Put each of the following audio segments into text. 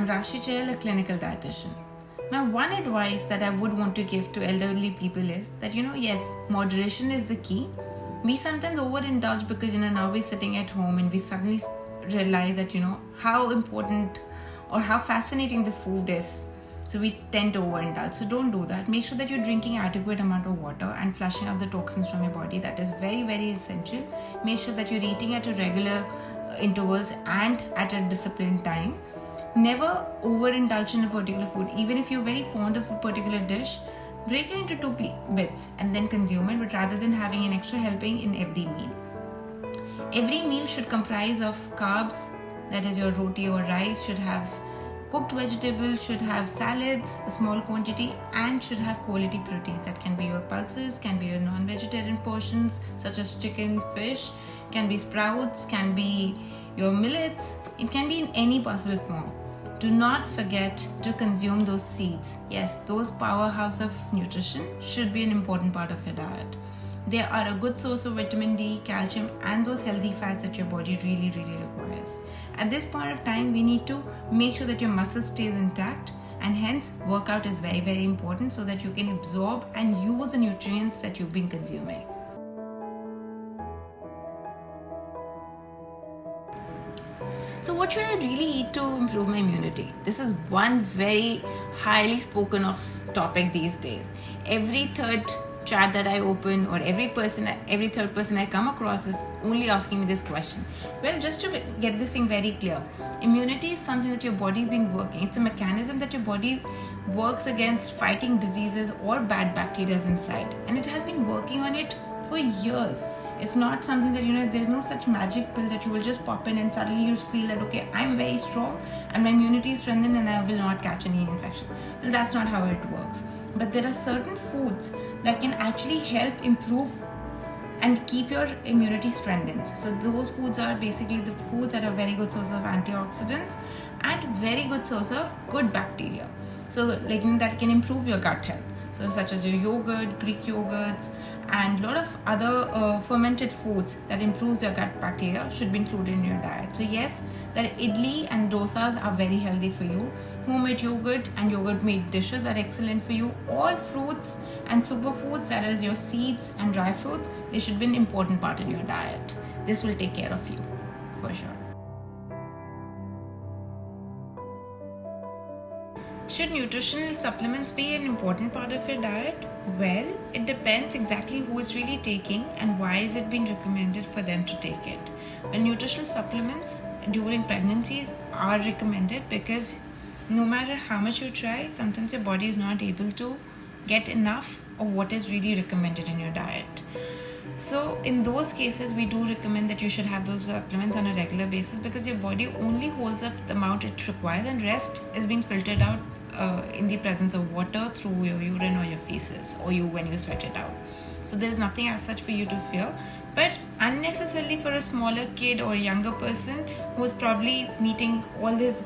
I'm Rashi Chahal, a clinical dietitian. Now, one advice that I would want to give to elderly people is that, yes, moderation is the key. We sometimes overindulge because, now we're sitting at home and we suddenly realize that, how important or how fascinating the food is. So we tend to overindulge. So don't do that. Make sure that you're drinking adequate amount of water and flushing out the toxins from your body. That is very, very essential. Make sure that you're eating at a regular intervals and at a disciplined time. Never overindulge in a particular food. Even if you're very fond of a particular dish, break it into 2 bits and then consume it, but rather than having an extra helping in every meal. Every meal should comprise of carbs, that is your roti or rice, should have cooked vegetables, should have salads, a small quantity, and should have quality proteins. That can be your pulses, can be your non-vegetarian portions such as chicken, fish, can be sprouts, can be your millets. It can be in any possible form. Do not forget to consume those seeds. Yes, those powerhouse of nutrition should be an important part of your diet. They are a good source of vitamin D, calcium, and those healthy fats that your body really, really requires. At this point of time, we need to make sure that your muscle stays intact, and hence workout is very, very important so that you can absorb and use the nutrients that you've been consuming. So what should I really eat to improve my immunity? This is one very highly spoken of topic these days. Every third chat that I open or every third person I come across is only asking me this question. Well, just to get this thing very clear, immunity is something that your body's been working. It's a mechanism that your body works against fighting diseases or bad bacteria inside, and it has been working on it for years. It's not something that, there's no such magic pill that you will just pop in and suddenly you feel that, okay, I'm very strong and my immunity is strengthened and I will not catch any infection. Well, that's not how it works. But there are certain foods that can actually help improve and keep your immunity strengthened. So those foods are basically the foods that are very good source of antioxidants and very good source of good bacteria. So that can improve your gut health. So such as your yogurt, Greek yogurts, and a lot of other fermented foods that improves your gut bacteria should be included in your diet. So yes, that idli and dosas are very healthy for you. Homemade yogurt and yogurt made dishes are excellent for you. All fruits and superfoods, that is your seeds and dry fruits, they should be an important part in your diet. This will take care of you for sure. Should nutritional supplements be an important part of your diet? Well, it depends exactly who is really taking and why is it being recommended for them to take it. Well, nutritional supplements during pregnancies are recommended because no matter how much you try, sometimes your body is not able to get enough of what is really recommended in your diet. So in those cases, we do recommend that you should have those supplements on a regular basis because your body only holds up the amount it requires and rest is being filtered out in the presence of water through your urine or your feces or when you sweat it out. So there is nothing as such for you to fear, but unnecessarily for a smaller kid or a younger person who is probably meeting all these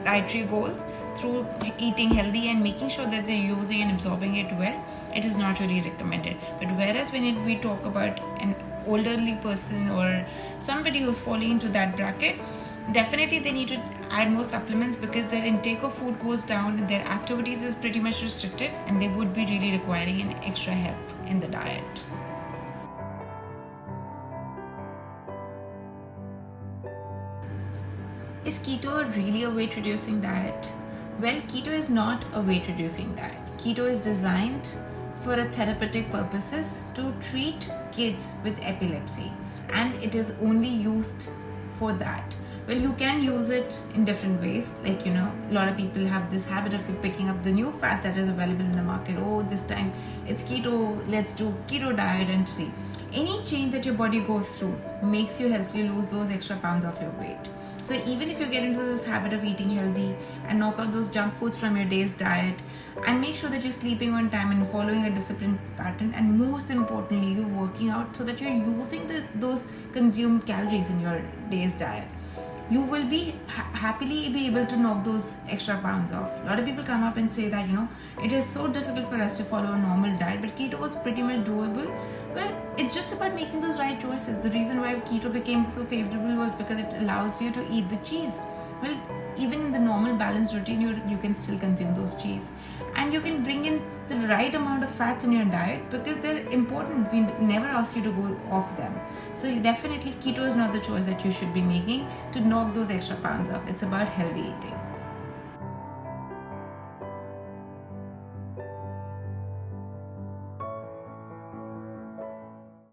dietary goals through eating healthy and making sure that they're using and absorbing it well, it is not really recommended. But whereas when we talk about an elderly person or somebody who's falling into that bracket, definitely they need to add more supplements because their intake of food goes down and their activities is pretty much restricted and they would be really requiring an extra help in the diet. Is keto really a weight reducing diet? Well, keto is not a weight reducing diet. Keto is designed for a therapeutic purposes to treat kids with epilepsy, and it is only used for that. Well, you can use it in different ways. A lot of people have this habit of picking up the new fat that is available in the market. Oh, this time it's keto, let's do keto diet and see. Any change that your body goes through helps you lose those extra pounds of your weight. So even if you get into this habit of eating healthy and knock out those junk foods from your day's diet and make sure that you're sleeping on time and following a disciplined pattern, and most importantly, you're working out so that you're using those consumed calories in your day's diet, you will be happily be able to knock those extra pounds off. A lot of people come up and say that, it is so difficult for us to follow a normal diet, but keto was pretty much doable. Well, it's just about making those right choices. The reason why keto became so favorable was because it allows you to eat the cheese. well, even in the normal balanced routine, you can still consume those cheese, and you can bring in the right amount of fats in your diet because they're important. We never ask you to go off them. So definitely keto is not the choice that you should be making to knock those extra pounds off. It's about healthy eating.